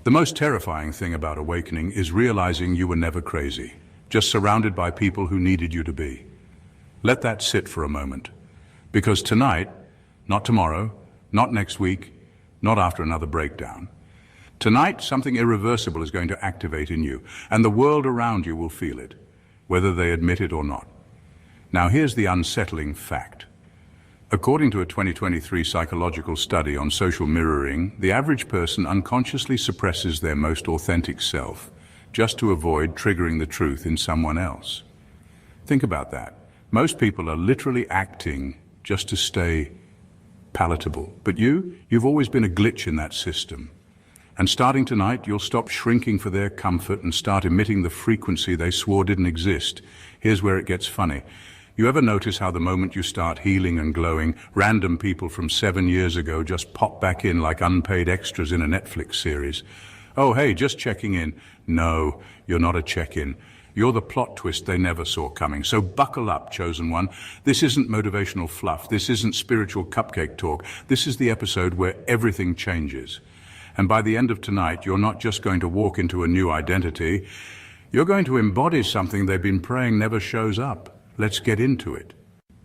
The most terrifying thing about awakening is realizing you were never crazy, just surrounded by people who needed you to be. Let that sit for a moment. Because tonight, not tomorrow, not next week, not after another breakdown, tonight something irreversible is going to activate in you, and the world around you will feel it, whether they admit it or not. Now here's the unsettling fact. According to a 2023 psychological study on social mirroring, the average person unconsciously suppresses their most authentic self, just to avoid triggering the truth in someone else. Think about that. Most people are literally acting just to stay palatable. But you've always been a glitch in that system. And starting tonight, you'll stop shrinking for their comfort and start emitting the frequency they swore didn't exist. Here's where it gets funny. You ever notice how the moment you start healing and glowing, random people from 7 years ago just pop back in like unpaid extras in a Netflix series? Oh, hey, just checking in. No, you're not a check-in. You're the plot twist they never saw coming. So buckle up, chosen one. This isn't motivational fluff. This isn't spiritual cupcake talk. This is the episode where everything changes. And by the end of tonight, you're not just going to walk into a new identity. You're going to embody something they've been praying never shows up. Let's get into it.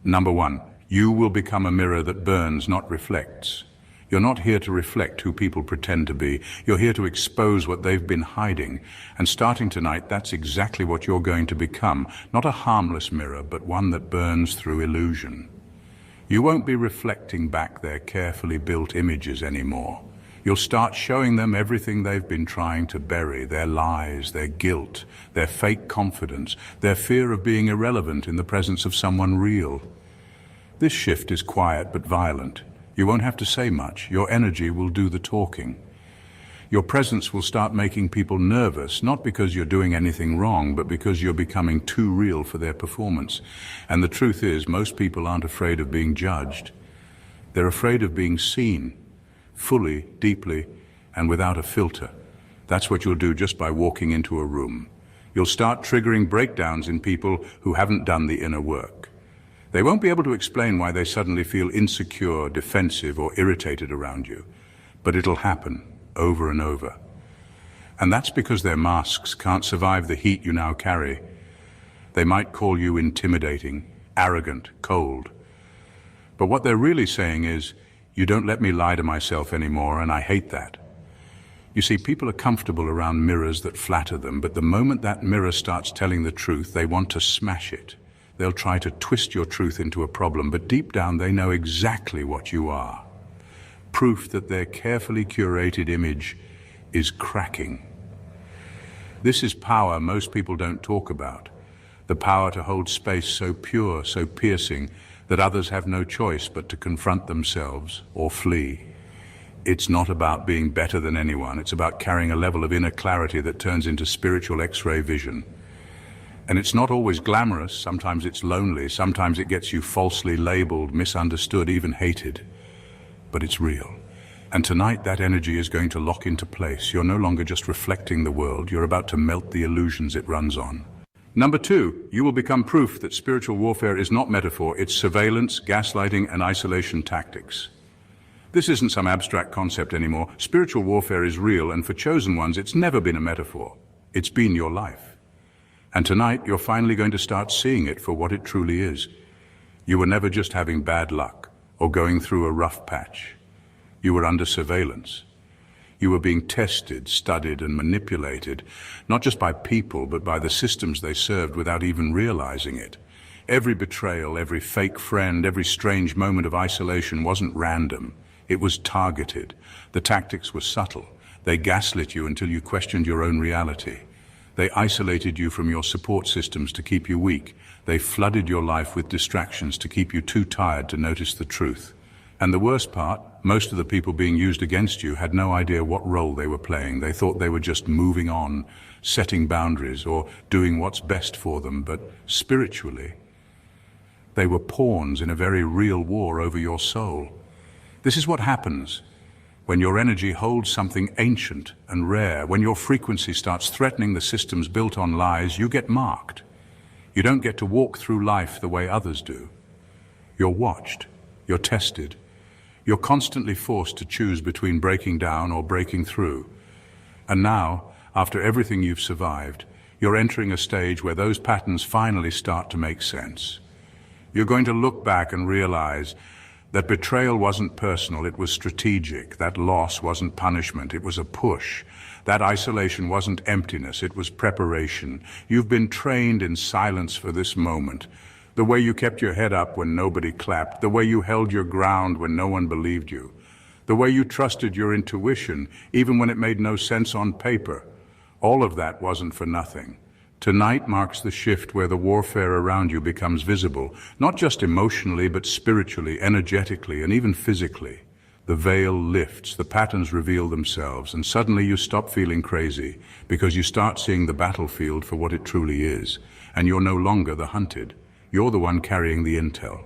Number 1, you will become a mirror that burns, not reflects. You're not here to reflect who people pretend to be. You're here to expose what they've been hiding. And starting tonight, that's exactly what you're going to become. Not a harmless mirror, but one that burns through illusion. You won't be reflecting back their carefully built images anymore. You'll start showing them everything they've been trying to bury, their lies, their guilt, their fake confidence, their fear of being irrelevant in the presence of someone real. This shift is quiet but violent. You won't have to say much. Your energy will do the talking. Your presence will start making people nervous, not because you're doing anything wrong, but because you're becoming too real for their performance. And the truth is, most people aren't afraid of being judged. They're afraid of being seen. Fully, deeply, and without a filter. That's what you'll do just by walking into a room. You'll start triggering breakdowns in people who haven't done the inner work. They won't be able to explain why they suddenly feel insecure, defensive, or irritated around you. But it'll happen over and over. And that's because their masks can't survive the heat you now carry. They might call you intimidating, arrogant, cold. But what they're really saying is, you don't let me lie to myself anymore, and I hate that. You see, people are comfortable around mirrors that flatter them, but the moment that mirror starts telling the truth, they want to smash it. They'll try to twist your truth into a problem, but deep down they know exactly what you are. Proof that their carefully curated image is cracking. This is power most people don't talk about. The power to hold space so pure, so piercing, that others have no choice but to confront themselves or flee. It's not about being better than anyone. It's about carrying a level of inner clarity that turns into spiritual X-ray vision. And it's not always glamorous. Sometimes it's lonely. Sometimes it gets you falsely labeled, misunderstood, even hated. But it's real. And tonight that energy is going to lock into place. You're no longer just reflecting the world. You're about to melt the illusions it runs on. Number 2, you will become proof that spiritual warfare is not metaphor, it's surveillance, gaslighting, and isolation tactics. This isn't some abstract concept anymore. Spiritual warfare is real, and for chosen ones, it's never been a metaphor. It's been your life. And tonight, you're finally going to start seeing it for what it truly is. You were never just having bad luck or going through a rough patch. You were under surveillance. You were being tested, studied, and manipulated, not just by people, but by the systems they served without even realizing it. Every betrayal, every fake friend, every strange moment of isolation wasn't random. It was targeted. The tactics were subtle. They gaslit you until you questioned your own reality. They isolated you from your support systems to keep you weak. They flooded your life with distractions to keep you too tired to notice the truth. And the worst part, most of the people being used against you had no idea what role they were playing. They thought they were just moving on, setting boundaries, or doing what's best for them. But spiritually, they were pawns in a very real war over your soul. This is what happens when your energy holds something ancient and rare. When your frequency starts threatening the systems built on lies, you get marked. You don't get to walk through life the way others do. You're watched. You're tested. You're constantly forced to choose between breaking down or breaking through. And now, after everything you've survived, you're entering a stage where those patterns finally start to make sense. You're going to look back and realize that betrayal wasn't personal, it was strategic. That loss wasn't punishment, it was a push. That isolation wasn't emptiness, it was preparation. You've been trained in silence for this moment. The way you kept your head up when nobody clapped, the way you held your ground when no one believed you, the way you trusted your intuition even when it made no sense on paper. All of that wasn't for nothing. Tonight marks the shift where the warfare around you becomes visible, not just emotionally, but spiritually, energetically, and even physically. The veil lifts, the patterns reveal themselves, and suddenly you stop feeling crazy because you start seeing the battlefield for what it truly is. And you're no longer the hunted. You're the one carrying the intel.